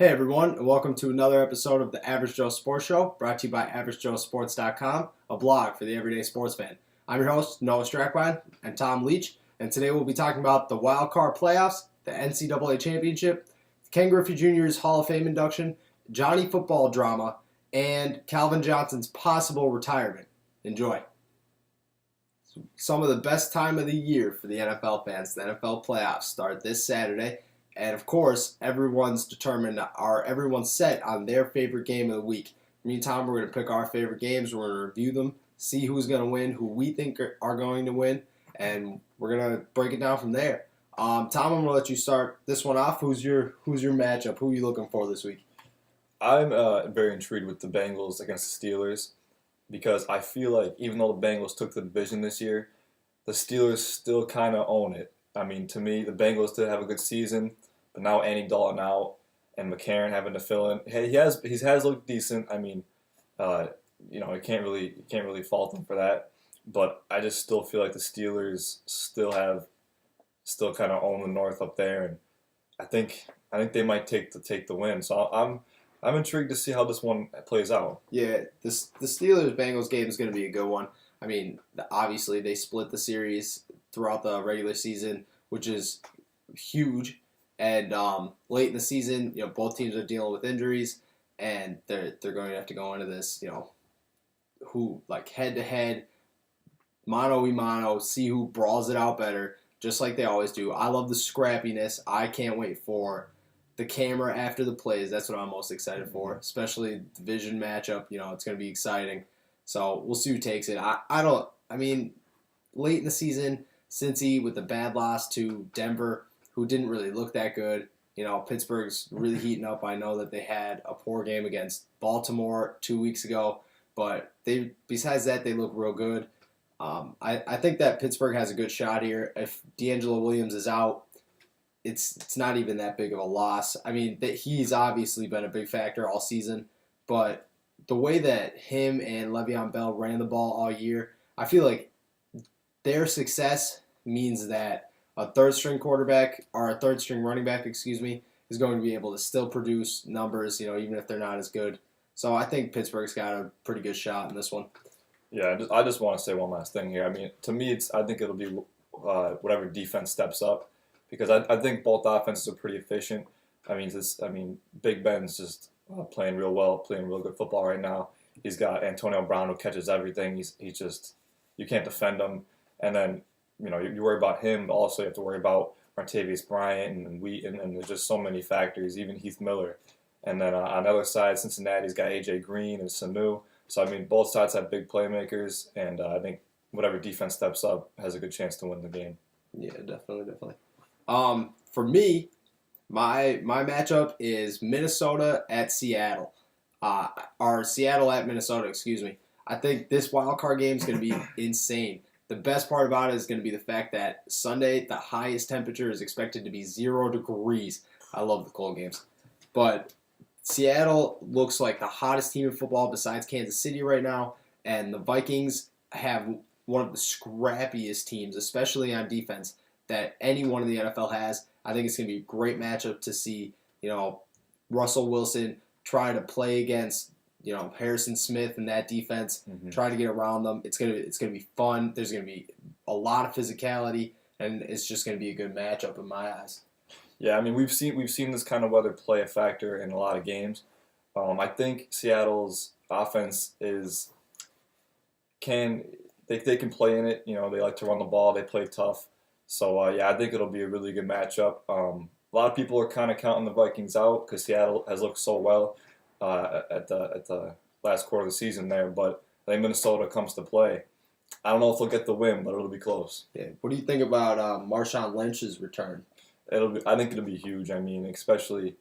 Hey everyone, and welcome to another episode of the Average Joe Sports Show, brought to you by AverageJoeSports.com, a blog for the everyday sports fan. I'm your host, Noah Strackbein, and Tom Leach, and today we'll be talking about the wild card playoffs, the NCAA Championship, Ken Griffey Jr.'s Hall of Fame induction, Johnny football drama, and Calvin Johnson's possible retirement. Enjoy. Some of the best time of the year for the NFL fans. The NFL playoffs start this Saturday. And of course, everyone's set on their favorite game of the week. Me and Tom, we're going to pick our favorite games. We're going to review them, see who's going to win, who we think are going to win, and we're going to break it down from there. Tom, I'm going to let you start this one off. Who's your matchup? Who are you looking for this week? I'm very intrigued with the Bengals against the Steelers because I feel like even though the Bengals took the division this year, the Steelers still kind of own it. I mean, to me, the Bengals did have a good season, but now Andy Dalton out and McCarron having to fill in. Hey, he has looked decent. I mean, you can't really fault him for that. But I just still feel like the Steelers still kind of own the North up there, and I think they might take the win. So I'm intrigued to see how this one plays out. Yeah, the Steelers-Bengals game is going to be a good one. I mean, obviously they split the series throughout the regular season, which is huge. And late in the season, both teams are dealing with injuries, and they're going to have to go into this, head-to-head, mano-a-mano, see who brawls it out better, just like they always do. I love the scrappiness. I can't wait for the camera after the plays. That's what I'm most excited for, especially division matchup. It's going to be exciting. So we'll see who takes it. Late in the season, Cincy with the bad loss to Denver, who didn't really look that good. Pittsburgh's really heating up. I know that they had a poor game against Baltimore 2 weeks ago, but besides that, they look real good. I think that Pittsburgh has a good shot here. If D'Angelo Williams is out, it's not even that big of a loss. I mean, he's obviously been a big factor all season, but the way that him and Le'Veon Bell ran the ball all year, I feel like their success means that a third-string quarterback, or a third-string running back, is going to be able to still produce numbers, even if they're not as good. So I think Pittsburgh's got a pretty good shot in this one. Yeah, I just want to say one last thing here. I mean, to me, I think it'll be whatever defense steps up, because I think both offenses are pretty efficient. I mean, Big Ben's just playing real well, playing real good football right now. He's got Antonio Brown who catches everything. He's just, you can't defend him. And then, you worry about him, but also you have to worry about Martavius Bryant and Wheaton, and there's just so many factors, even Heath Miller. And then on the other side, Cincinnati's got A.J. Green and Sanu. So, I mean, both sides have big playmakers, and I think whatever defense steps up has a good chance to win the game. Yeah, definitely. For me, my matchup is Minnesota at Seattle. Or Seattle at Minnesota, excuse me. I think this wild card game is going to be insane. The best part about it is going to be the fact that Sunday, the highest temperature is expected to be 0 degrees. I love the cold games. But Seattle looks like the hottest team in football besides Kansas City right now. And the Vikings have one of the scrappiest teams, especially on defense, that anyone in the NFL has. I think it's going to be a great matchup to see, Russell Wilson try to play against Harrison Smith and that defense, trying to get around them. It's gonna be fun. There's gonna be a lot of physicality, and it's just gonna be a good matchup in my eyes. Yeah, I mean, we've seen this kind of weather play a factor in a lot of games. I think Seattle's offense can play in it. They like to run the ball. They play tough. So I think it'll be a really good matchup. A lot of people are kind of counting the Vikings out because Seattle has looked so well at the last quarter of the season there, but I think Minnesota comes to play. I don't know if they'll get the win, but it'll be close. Yeah. What do you think about Marshawn Lynch's return? I think it'll be huge. I mean, especially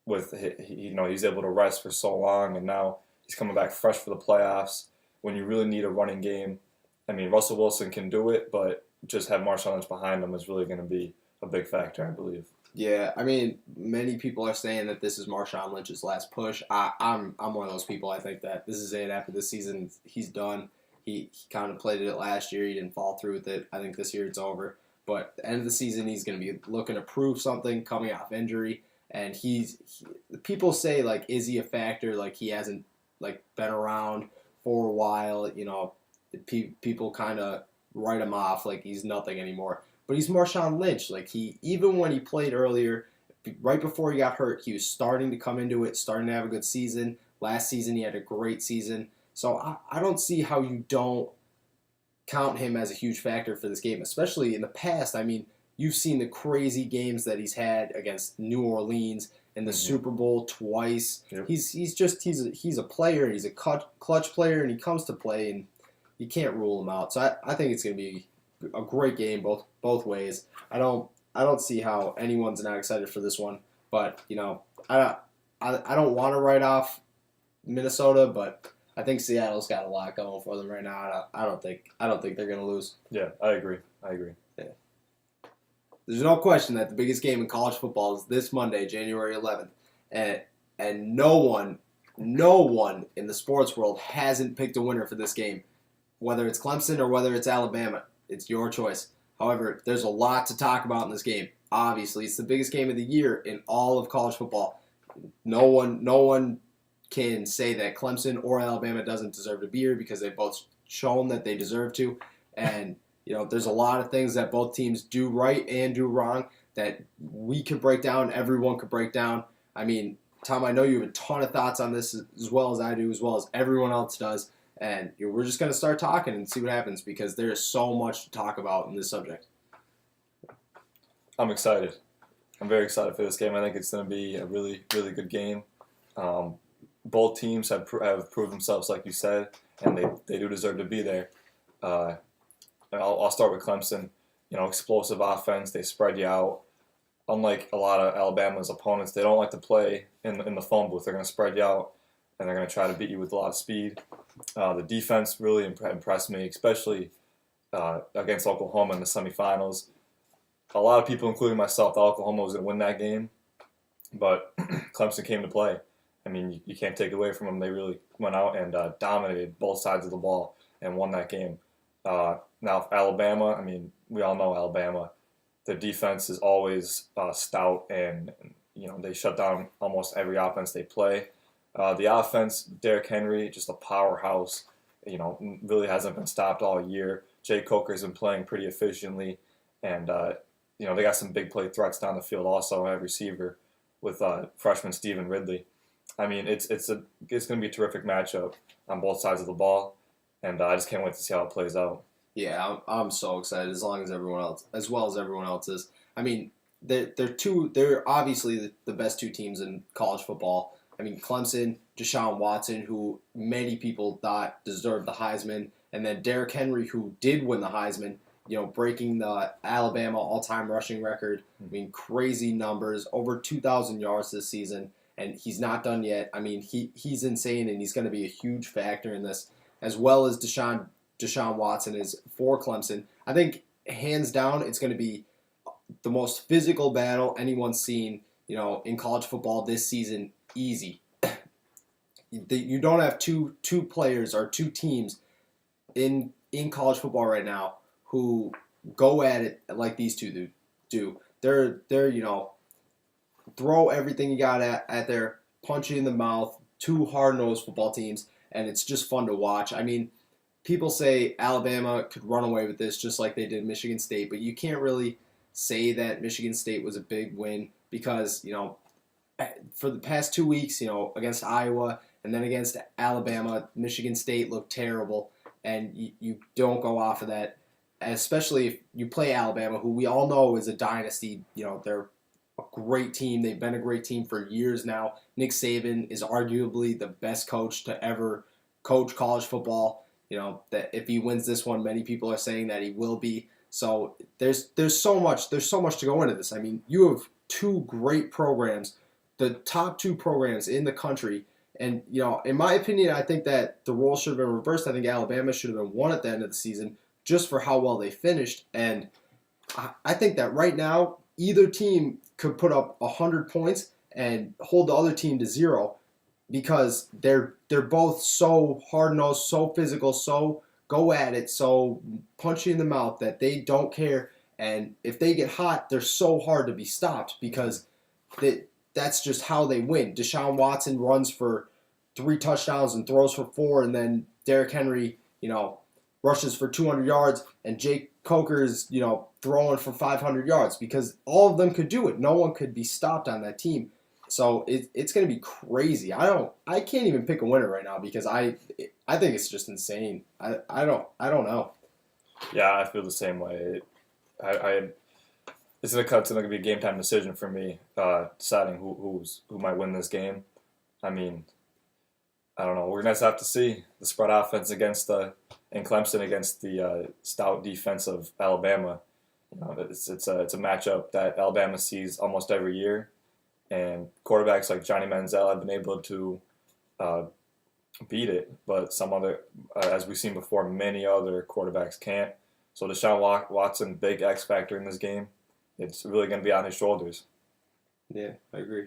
with he's able to rest for so long, and now he's coming back fresh for the playoffs. When you really need a running game, I mean, Russell Wilson can do it, but just have Marshawn Lynch behind him is really going to be a big factor, I believe. Yeah, I mean, many people are saying that this is Marshawn Lynch's last push. I'm one of those people. I think that this is it. After this season, he's done. He contemplated it last year. He didn't fall through with it. I think this year it's over. But at the end of the season, he's going to be looking to prove something, coming off injury. and people say like, is he a factor? Like he hasn't like been around for a while. People kind of write him off like he's nothing anymore. But he's Marshawn Lynch. Like even when he played earlier, right before he got hurt, he was starting to come into it, starting to have a good season. Last season he had a great season. So I don't see how you don't count him as a huge factor for this game, especially in the past. I mean, you've seen the crazy games that he's had against New Orleans in the Super Bowl twice. Yep. He's a player. He's a clutch player, and he comes to play, and you can't rule him out. So I think it's going to be a great game both ways. I don't see how anyone's not excited for this one. But I don't want to write off Minnesota, but I think Seattle's got a lot going for them right now. I don't think they're going to lose. Yeah, I agree. Yeah. There's no question that the biggest game in college football is this Monday, January 11th, and no one in the sports world hasn't picked a winner for this game, whether it's Clemson or whether it's Alabama. It's your choice. However, there's a lot to talk about in this game. Obviously, it's the biggest game of the year in all of college football. No one can say that Clemson or Alabama doesn't deserve to be here because they've both shown that they deserve to. And, there's a lot of things that both teams do right and do wrong that we could break down, everyone could break down. I mean, Tom, I know you have a ton of thoughts on this as well as I do, as well as everyone else does. And we're just going to start talking and see what happens because there is so much to talk about in this subject. I'm excited. I'm very excited for this game. I think it's going to be a really, really good game. Both teams have proved themselves, like you said, and they do deserve to be there. I'll start with Clemson. Explosive offense. They spread you out. Unlike a lot of Alabama's opponents, they don't like to play in the phone booth. They're going to spread you out, and they're going to try to beat you with a lot of speed. The defense really impressed me, especially against Oklahoma in the semifinals. A lot of people, including myself, thought Oklahoma was going to win that game, but Clemson came to play. I mean, you can't take it away from them. They really went out and dominated both sides of the ball and won that game. Now, Alabama, I mean, we all know Alabama. Their defense is always stout, and they shut down almost every offense they play. The offense, Derrick Henry, just a powerhouse. Really hasn't been stopped all year. Jay Coker's been playing pretty efficiently, and they got some big play threats down the field also at receiver with freshman Stephen Ridley. I mean, it's going to be a terrific matchup on both sides of the ball, and I just can't wait to see how it plays out. Yeah, I'm so excited as well as everyone else is. I mean, they're obviously the best two teams in college football. I mean, Clemson, Deshaun Watson, who many people thought deserved the Heisman, and then Derrick Henry, who did win the Heisman, breaking the Alabama all-time rushing record. I mean, crazy numbers, over 2,000 yards this season, and he's not done yet. I mean, he's insane, and he's going to be a huge factor in this, as well as Deshaun Watson is for Clemson. I think, hands down, it's going to be the most physical battle anyone's seen, in college football this season. Easy. You don't have two players or two teams in college football right now who go at it like these two do. They're throw everything you got at there, punch you in the mouth. Two hard-nosed football teams, and it's just fun to watch. I mean, people say Alabama could run away with this just like they did Michigan State, but you can't really say that Michigan State was a big win because, for the past 2 weeks, against Iowa and then against Alabama, Michigan State looked terrible, and you don't go off of that, especially if you play Alabama, who we all know is a dynasty. They're a great team. They've been a great team for years now. Nick Saban is arguably the best coach to ever coach college football. That if he wins this one, many people are saying that he will be. So there's so much to go into this. I mean, you have two great programs, the top two programs in the country. And, in my opinion, I think that the role should have been reversed. I think Alabama should have been won at the end of the season just for how well they finished. And I think that right now, either team could put up 100 points and hold the other team to 0 because they're both so hard-nosed, so physical, so go at it, so punch you in the mouth that they don't care. And if they get hot, they're so hard to be stopped because that's just how they win. Deshaun Watson runs for 3 touchdowns and throws for 4, and then Derrick Henry, rushes for 200 yards, and Jake Coker's, throwing for 500 yards because all of them could do it. No one could be stopped on that team. So it's going to be crazy. I can't even pick a winner right now because I think it's just insane. I don't know. Yeah, I feel the same way. It's gonna be a game time decision for me, deciding who might win this game. I mean, I don't know. We're gonna have to see the spread offense and Clemson against the stout defense of Alabama. It's a matchup that Alabama sees almost every year, and quarterbacks like Johnny Manziel have been able to beat it, but some other, as we've seen before, many other quarterbacks can't. So Deshaun Watson, big X factor in this game. It's really going to be on his shoulders. Yeah, I agree.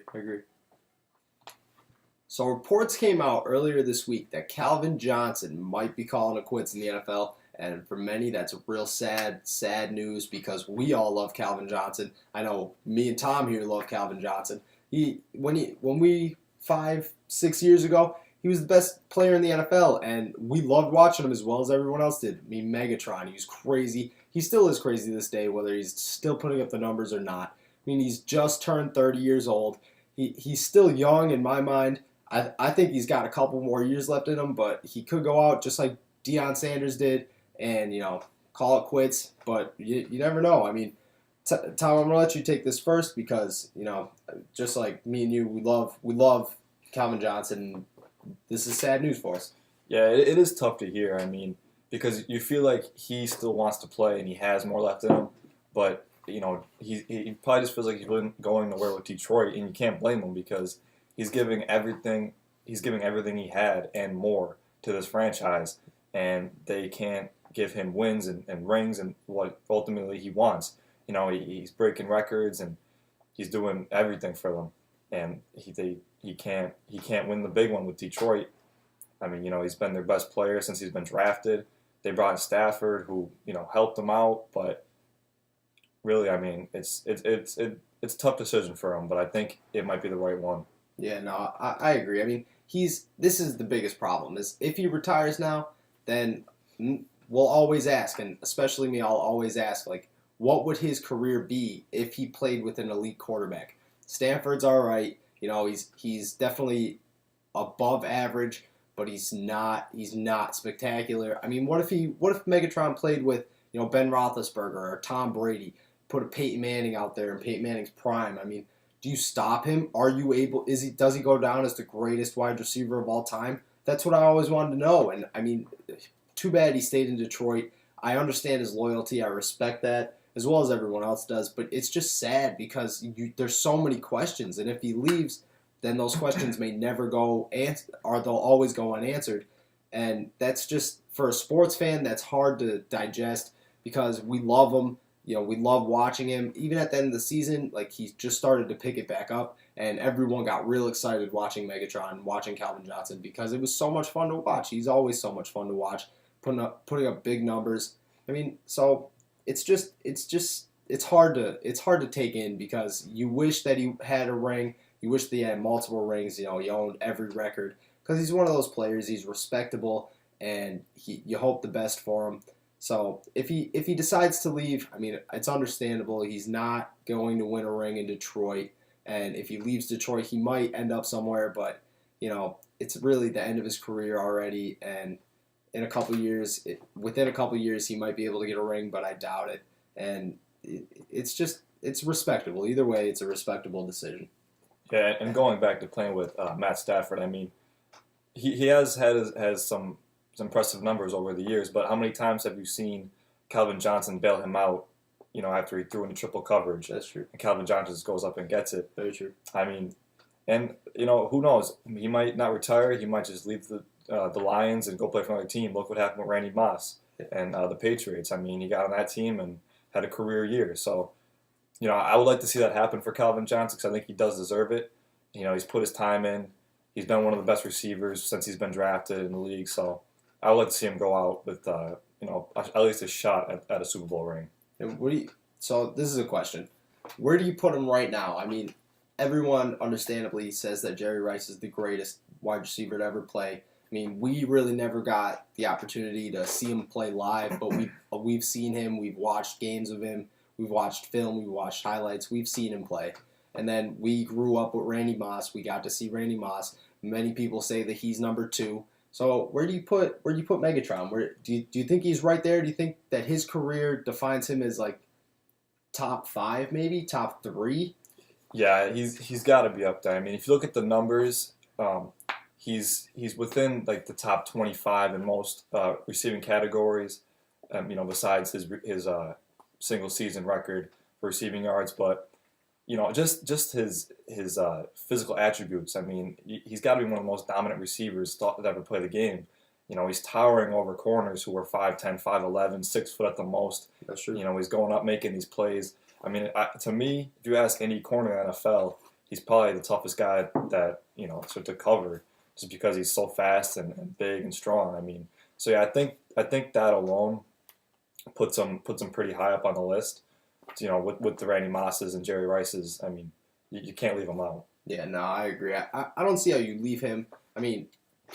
So reports came out earlier this week that Calvin Johnson might be calling it quits in the NFL, and for many that's real sad news because we all love Calvin Johnson. I know me and Tom here love Calvin Johnson. When we 5-6 years ago, he was the best player in the NFL, and we loved watching him as well as everyone else did. I mean, Megatron, he was crazy. He still is crazy to this day, whether he's still putting up the numbers or not. I mean, he's just turned 30 years old. He's still young in my mind. I think he's got a couple more years left in him, but he could go out just like Deion Sanders did and, call it quits. But you never know. I mean, Tom, I'm going to let you take this first because, just like me and you, we love Calvin Johnson. This is sad news for us. Yeah, it is tough to hear. I mean, because you feel like he still wants to play and he has more left in him, but he probably just feels like he's really going nowhere with Detroit, and you can't blame him because he's giving everything he had and more to this franchise, and they can't give him wins and rings and what ultimately he wants. He's breaking records and he's doing everything for them, and he can't win the big one with Detroit. I mean, he's been their best player since he's been drafted. They brought in Stafford, who helped them out, but really, I mean, it's a tough decision for him. But I think it might be the right one. Yeah, no, I agree. I mean, this is the biggest problem is if he retires now, then we'll always ask, and especially me, I'll always ask, like, what would his career be if he played with an elite quarterback? Stanford's all right. He's definitely above average, but he's not spectacular. I mean, what if Megatron played with, Ben Roethlisberger or Tom Brady, put a Peyton Manning out there in Peyton Manning's prime? I mean, do you stop him? Are you able? Does he go down as the greatest wide receiver of all time? That's what I always wanted to know. And I mean, too bad he stayed in Detroit. I understand his loyalty. I respect that as well as everyone else does. But it's just sad because there's so many questions, and if he leaves, then those questions may never go or they'll always go unanswered. And that's just, for a sports fan, that's hard to digest because we love him. We love watching him. Even at the end of the season, like, he just started to pick it back up, and everyone got real excited watching Megatron, watching Calvin Johnson because it was so much fun to watch. He's always so much fun to watch, putting up big numbers. I mean, so it's hard to take in because you wish that he had a ring. You wish that he had multiple rings. He owned every record because he's one of those players. He's respectable, and you hope the best for him. So if he decides to leave, I mean, it's understandable. He's not going to win a ring in Detroit, and if he leaves Detroit, he might end up somewhere. But it's really the end of his career already, and within a couple years, he might be able to get a ring, but I doubt it. And it's respectable. Either way, it's a respectable decision. Yeah, and going back to playing with Matt Stafford, I mean, he has some impressive numbers over the years, but how many times have you seen Calvin Johnson bail him out, after he threw into triple coverage? That's true. And Calvin Johnson just goes up and gets it. Very true. I mean, and, who knows? He might not retire. He might just leave the Lions and go play for another team. Look what happened with Randy Moss and the Patriots. I mean, he got on that team and had a career year. So, I would like to see that happen for Calvin Johnson because I think he does deserve it. He's put his time in. He's been one of the best receivers since he's been drafted in the league. So I would like to see him go out with, at least a shot at a Super Bowl ring. And so this is a question. Where do you put him right now? I mean, everyone understandably says that Jerry Rice is the greatest wide receiver to ever play. I mean, we really never got the opportunity to see him play live, but we've seen him. We've watched games of him. We've watched film. We've watched highlights. We've seen him play. And then we grew up with Randy Moss. We got to see Randy Moss. Many people say that he's number 2. So where do you put Megatron? Do you think he's right there? Do you think that his career defines him as like top 5, maybe top 3? Yeah, he's got to be up there. I mean, if you look at the numbers, he's within like the top 25 in most receiving categories. Besides his single season record for receiving yards, but just his physical attributes. I mean, he's got to be one of the most dominant receivers to ever play the game. He's towering over corners who are 5'10", 5'11", 6 foot at the most. That's true. He's going up making these plays. I mean, to me, if you ask any corner in the NFL, he's probably the toughest guy that to cover, just because he's so fast and big and strong. I mean, so yeah, I think that alone puts him pretty high up on the list. With the Randy Mosses and Jerry Rices, I mean, you can't leave him out. Yeah, no, I agree. I don't see how you leave him. I mean,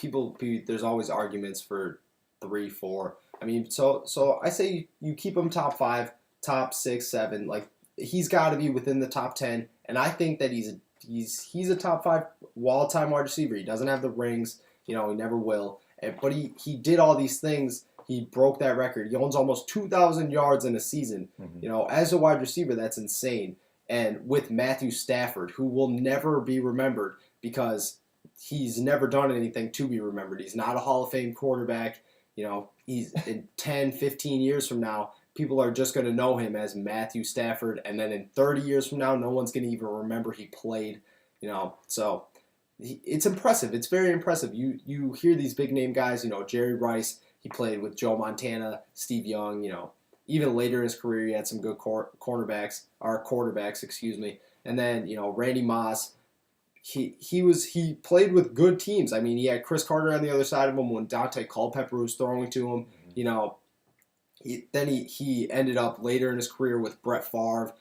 there's always arguments for 3, 4. I mean, so I say you keep him top 5, top 6, 7. Like, he's got to be within the top 10, and I think that he's a top 5 all-time wide receiver. He doesn't have the rings, he never will, but he did all these things. He broke that record. He owns almost 2,000 yards in a season. Mm-hmm. As a wide receiver, that's insane. And with Matthew Stafford, who will never be remembered because he's never done anything to be remembered. He's not a Hall of Fame quarterback. He's in 10, 15 years from now, people are just going to know him as Matthew Stafford. And then in 30 years from now, no one's going to even remember he played. So it's impressive. It's very impressive. You hear these big name guys, Jerry Rice. He played with Joe Montana, Steve Young. Even later in his career, he had some good quarterbacks, excuse me. And then Randy Moss. He played with good teams. I mean, he had Chris Carter on the other side of him when Dante Culpepper was throwing to him. Then he ended up later in his career with Brett Favre.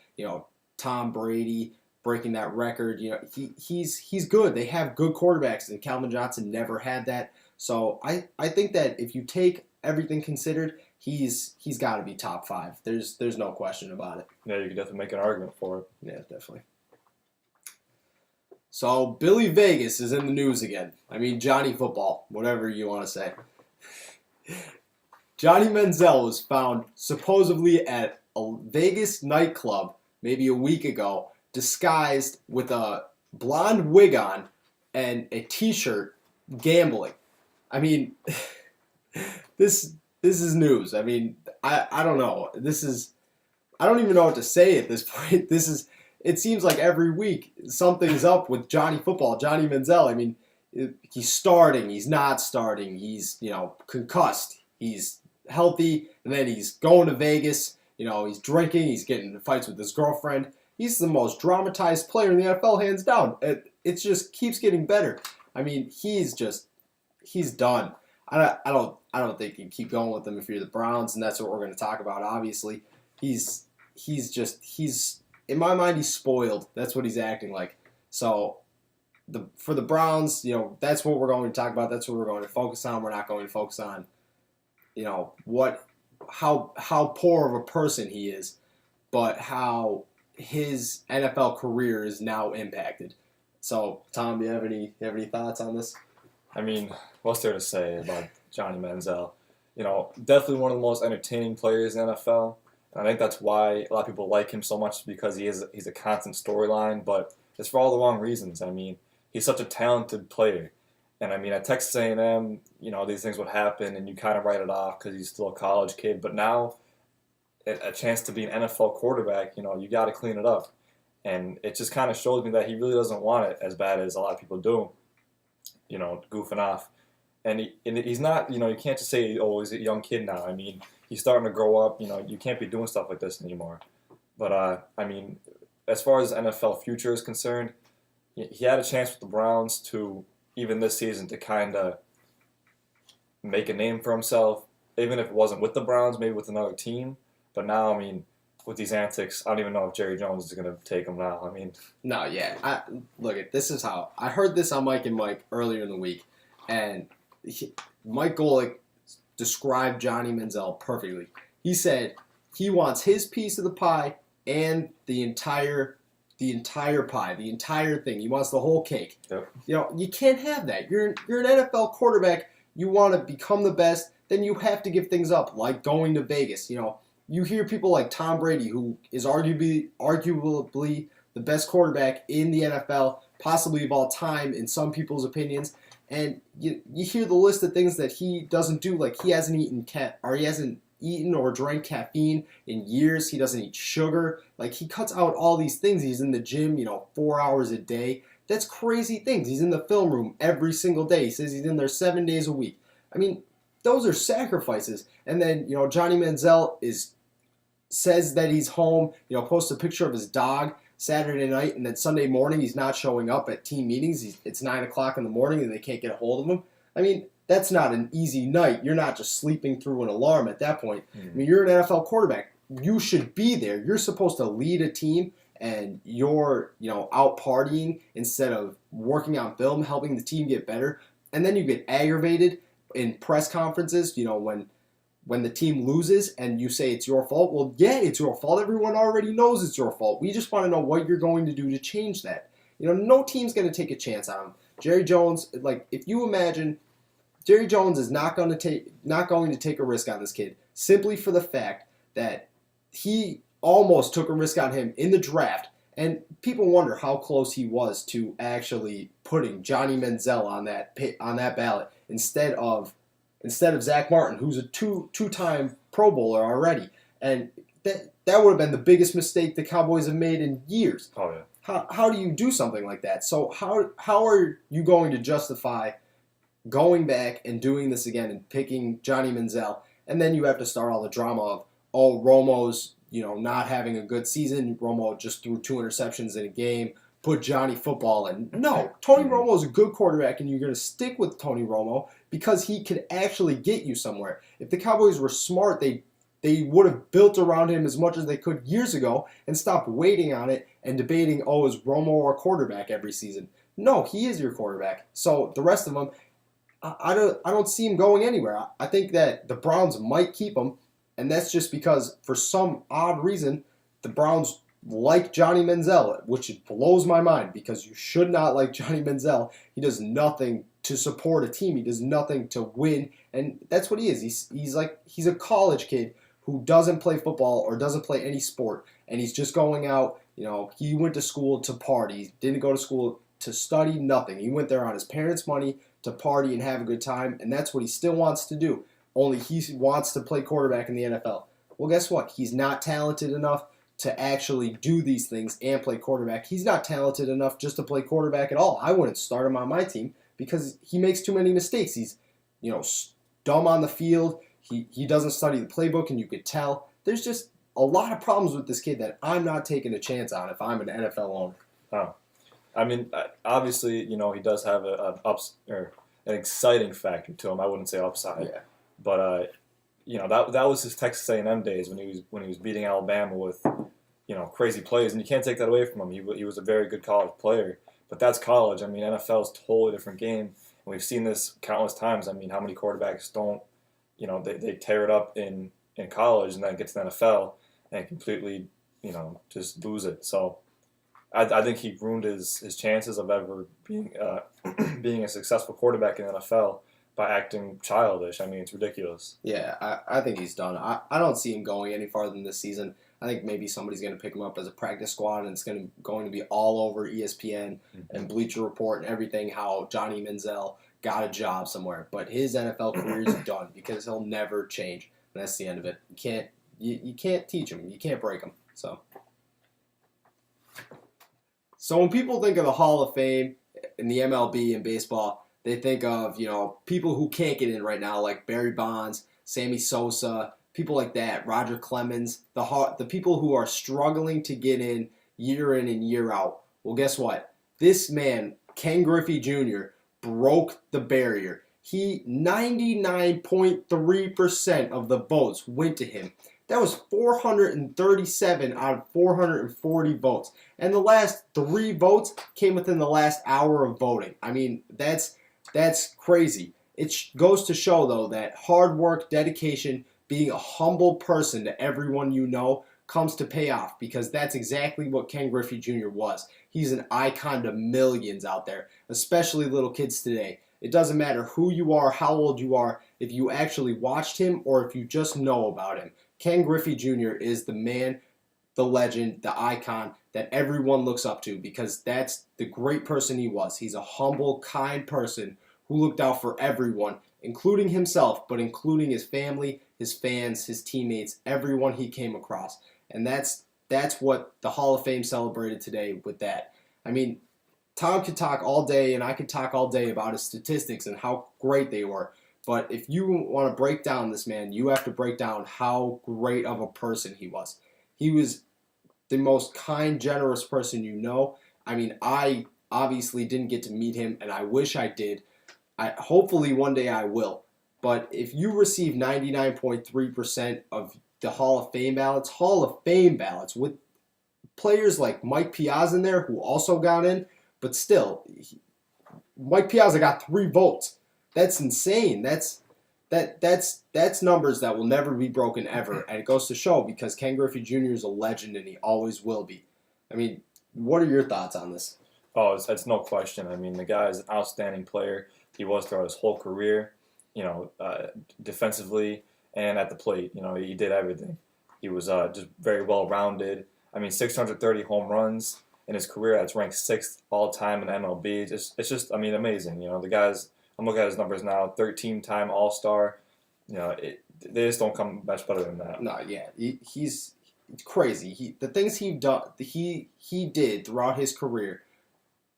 Tom Brady breaking that record. He's good. They have good quarterbacks, and Calvin Johnson never had that. So I think that if you take everything considered, he's got to be top 5. There's no question about it. Yeah, you could definitely make an argument for it. Yeah, definitely. So Billy Vegas is in the news again. I mean, Johnny Football, whatever you want to say. Johnny Manziel was found supposedly at a Vegas nightclub maybe a week ago, disguised with a blonde wig on and a T-shirt, gambling. I mean, this is news. I mean, I don't know. I don't even know what to say at this point. It seems like every week something's up with Johnny Football, Johnny Manziel. I mean, he's starting, he's not starting, he's, concussed, he's healthy, and then he's going to Vegas, he's drinking, he's getting into fights with his girlfriend. He's the most dramatized player in the NFL, hands down. It just keeps getting better. I mean, he's done. I don't think you can keep going with him if you're the Browns, and that's what we're going to talk about, obviously. He's in my mind, he's spoiled. That's what he's acting like. So, for the Browns, that's what we're going to talk about. That's what we're going to focus on. We're not going to focus on, how poor of a person he is, but how his NFL career is now impacted. So, Tom, do you have any thoughts on this? I mean, what's there to say about Johnny Manziel? Definitely one of the most entertaining players in the NFL. And I think that's why a lot of people like him so much, because he's a constant storyline, but it's for all the wrong reasons. I mean, he's such a talented player. And I mean, at Texas A&M, these things would happen and you kind of write it off because he's still a college kid. But now, a chance to be an NFL quarterback, you got to clean it up. And it just kind of shows me that he really doesn't want it as bad as a lot of people do, goofing off. And he's not, you can't just say, oh, he's a young kid now. I mean, he's starting to grow up. You can't be doing stuff like this anymore. But, I mean, as far as NFL future is concerned, he had a chance with the Browns to, even this season, to kind of make a name for himself, even if it wasn't with the Browns, maybe with another team. But now, I mean, with these antics, I don't even know if Jerry Jones is going to take him now. I mean, No, yeah. This is how I heard this on Mike and Mike earlier in the week, and Mike Golick described Johnny Manziel perfectly. He said he wants his piece of the pie and the entire pie, the entire thing. He wants the whole cake. Yep. You can't have that. You're an NFL quarterback. You want to become the best, then you have to give things up, like going to Vegas. You hear people like Tom Brady, who is arguably the best quarterback in the NFL, possibly of all time in some people's opinions, and you hear the list of things that he doesn't do, like he hasn't eaten or drank caffeine in years. He doesn't eat sugar. Like, he cuts out all these things. He's in the gym, 4 hours a day. That's crazy things. He's in the film room every single day. He says he's in there 7 days a week. I mean, those are sacrifices. And then, Johnny Manziel says that he's home, posts a picture of his dog Saturday night, and then Sunday morning he's not showing up at team meetings. It's 9 o'clock in the morning and they can't get a hold of him. I mean, that's not an easy night. You're not just sleeping through an alarm at that point. I mean, you're an NFL quarterback. You should be there. You're supposed to lead a team, and you're, out partying instead of working on film, helping the team get better. And then you get aggravated in press conferences, when the team loses and you say it's your fault. Well, yeah, it's your fault. Everyone already knows it's your fault. We just want to know what you're going to do to change that. No team's going to take a chance on him. Jerry Jones, if you imagine, Jerry Jones is not going to take a risk on this kid simply for the fact that he almost took a risk on him in the draft, and people wonder how close he was to actually putting Johnny Manziel on that ballot instead of Zach Martin, who's a two-time Pro Bowler already, and that would have been the biggest mistake the Cowboys have made in years. Oh yeah. How do you do something like that? So how are you going to justify going back and doing this again and picking Johnny Manziel, and then you have to start all the drama of, Romo's, not having a good season. Romo just threw 2 interceptions in a game. Put Johnny football in. No, Tony Romo is a good quarterback, and you're going to stick with Tony Romo because he could actually get you somewhere. If the Cowboys were smart, they would have built around him as much as they could years ago and stopped waiting on it and debating, is Romo our quarterback every season? No, he is your quarterback. So the rest of them, I don't see him going anywhere. I think that the Browns might keep him, and that's just because for some odd reason the Browns like Johnny Manziel, which blows my mind because you should not like Johnny Manziel. He does nothing to support a team. He does nothing to win, and that's what he is. He's a college kid who doesn't play football or doesn't play any sport, and he's just going out. He went to school to party. Didn't go to school to study, nothing. He went there on his parents' money to party and have a good time, and that's what he still wants to do. Only he wants to play quarterback in the NFL. Well, guess what? He's not talented enough to actually do these things and play quarterback. He's not talented enough just to play quarterback at all. I wouldn't start him on my team because he makes too many mistakes. He's, dumb on the field. He doesn't study the playbook, and you could tell. There's just a lot of problems with this kid that I'm not taking a chance on if I'm an NFL owner. Oh. I mean, obviously, he does have an exciting factor to him. I wouldn't say upside, Yeah. But that was his Texas A&M days when he was beating Alabama with crazy plays, and you can't take that away from him. He was a very good college player, but that's college. I mean, NFL is a totally different game, and we've seen this countless times. I mean, how many quarterbacks don't they tear it up in college and then get to the NFL and completely just lose it. So. I think he ruined his chances of ever being being a successful quarterback in the NFL by acting childish. I mean, it's ridiculous. Yeah, I think he's done. I don't see him going any farther than this season. I think maybe somebody's going to pick him up as a practice squad, and it's going to be all over ESPN and Bleacher Report and everything how Johnny Manziel got a job somewhere. But his NFL career is done because he'll never change, and that's the end of it. You can't teach him. You can't break him. So when people think of the Hall of Fame in the MLB and baseball, they think of, people who can't get in right now, like Barry Bonds, Sammy Sosa, people like that, Roger Clemens, the people who are struggling to get in and year out. Well, guess what? This man, Ken Griffey Jr., broke the barrier. 99.3% of the votes went to him. That was 437 out of 440 votes. And the last 3 votes came within the last hour of voting. I mean, that's crazy. It goes to show, though, that hard work, dedication, being a humble person to everyone you know comes to pay off, because that's exactly what Ken Griffey Jr. was. He's an icon to millions out there, especially little kids today. It doesn't matter who you are, how old you are, if you actually watched him or if you just know about him. Ken Griffey Jr. is the man, the legend, the icon that everyone looks up to, because that's the great person he was. He's a humble, kind person who looked out for everyone, including himself, but including his family, his fans, his teammates, everyone he came across. And that's what the Hall of Fame celebrated today with that. I mean, Tom could talk all day, and I could talk all day about his statistics and how great they were. But if you want to break down this man, you have to break down how great of a person he was. He was the most kind, generous person you know. I mean, I obviously didn't get to meet him, and I wish I did. Hopefully one day I will. But if you receive 99.3% of the Hall of Fame ballots with players like Mike Piazza in there, who also got in, but still, Mike Piazza got 3 votes. That's insane. That's numbers that will never be broken ever, and it goes to show, because Ken Griffey Jr. is a legend and he always will be. I mean, what are your thoughts on this? Oh, it's no question. I mean, the guy is an outstanding player. He was throughout his whole career, defensively and at the plate. He did everything. He was just very well-rounded. I mean, 630 home runs in his career. That's ranked 6th all-time in MLB. It's just, I mean, amazing. The guys, I'm looking at his numbers now, 13-time All-Star. They just don't come much better than that. No, yeah, he's crazy. The things he did throughout his career,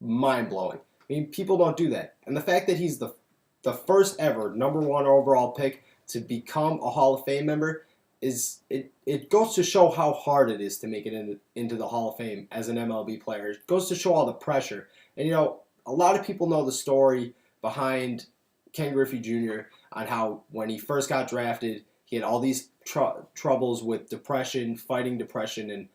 mind-blowing. I mean, people don't do that. And the fact that he's the first ever number 1 overall pick to become a Hall of Fame member it goes to show how hard it is to make it into the Hall of Fame as an MLB player. It goes to show all the pressure. And, a lot of people know the story behind Ken Griffey Jr. on how when he first got drafted, he had all these troubles with depression, fighting depression, and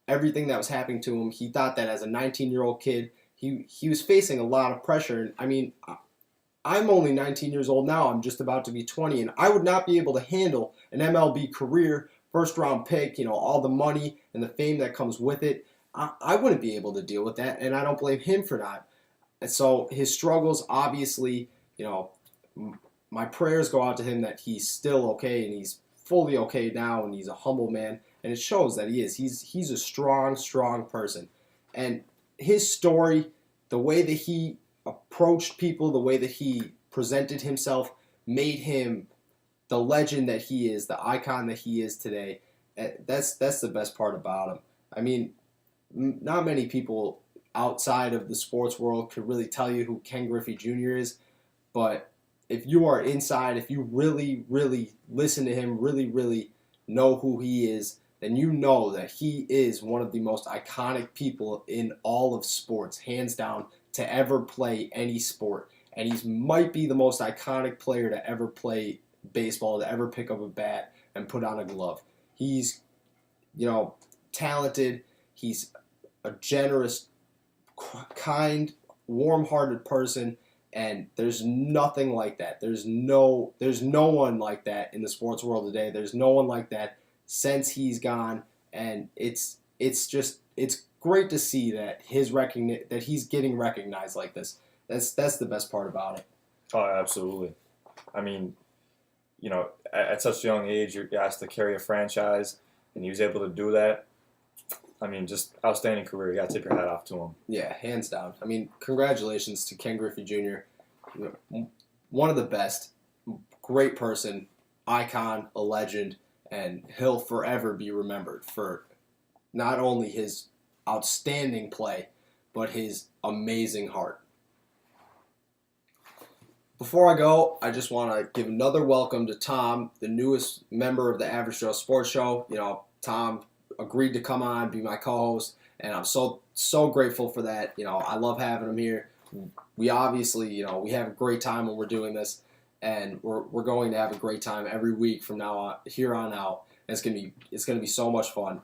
everything that was happening to him. He thought that as a 19-year-old kid, he was facing a lot of pressure. And, I mean, I'm only 19 years old now. I'm just about to be 20, and I would not be able to handle an MLB career, first-round pick, all the money and the fame that comes with it. I wouldn't be able to deal with that, and I don't blame him for not. And so his struggles, obviously, my prayers go out to him that he's still okay, and he's fully okay now, and he's a humble man, and it shows that he is. He's a strong, strong person. And his story, the way that he approached people, the way that he presented himself, made him the legend that he is, the icon that he is today. That's the best part about him. I mean, not many people outside of the sports world could really tell you who Ken Griffey Jr. is, but if you are inside, if you really, really listen to him, really, really know who he is, then you know that he is one of the most iconic people in all of sports, hands down, to ever play any sport. And he might be the most iconic player to ever play baseball, to ever pick up a bat and put on a glove. He's, talented. He's a generous, kind, warm-hearted person, and there's nothing like that. There's no one like that in the sports world today. There's no one like that since he's gone, and it's great to see that that he's getting recognized like this. That's the best part about it. Oh, absolutely. I mean, at such a young age, you're asked to carry a franchise, and he was able to do that. I mean, just outstanding career. You got to tip your hat off to him. Yeah, hands down. I mean, congratulations to Ken Griffey Jr. One of the best, great person, icon, a legend, and he'll forever be remembered for not only his outstanding play, but his amazing heart. Before I go, I just want to give another welcome to Tom, the newest member of the Average Joe Sports Show. Tom agreed to come on, be my co-host, and I'm so grateful for that. I love having him here. We obviously, we have a great time when we're doing this, and we're going to have a great time every week from now on, here on out. It's gonna be so much fun.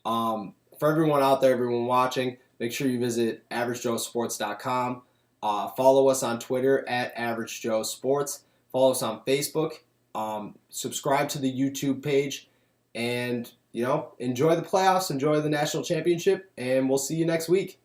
For everyone out there, everyone watching, make sure you visit averagejoesports.com. Follow us on Twitter at averagejoesports. Follow us on Facebook. Subscribe to the YouTube page, and enjoy the playoffs, enjoy the national championship, and we'll see you next week.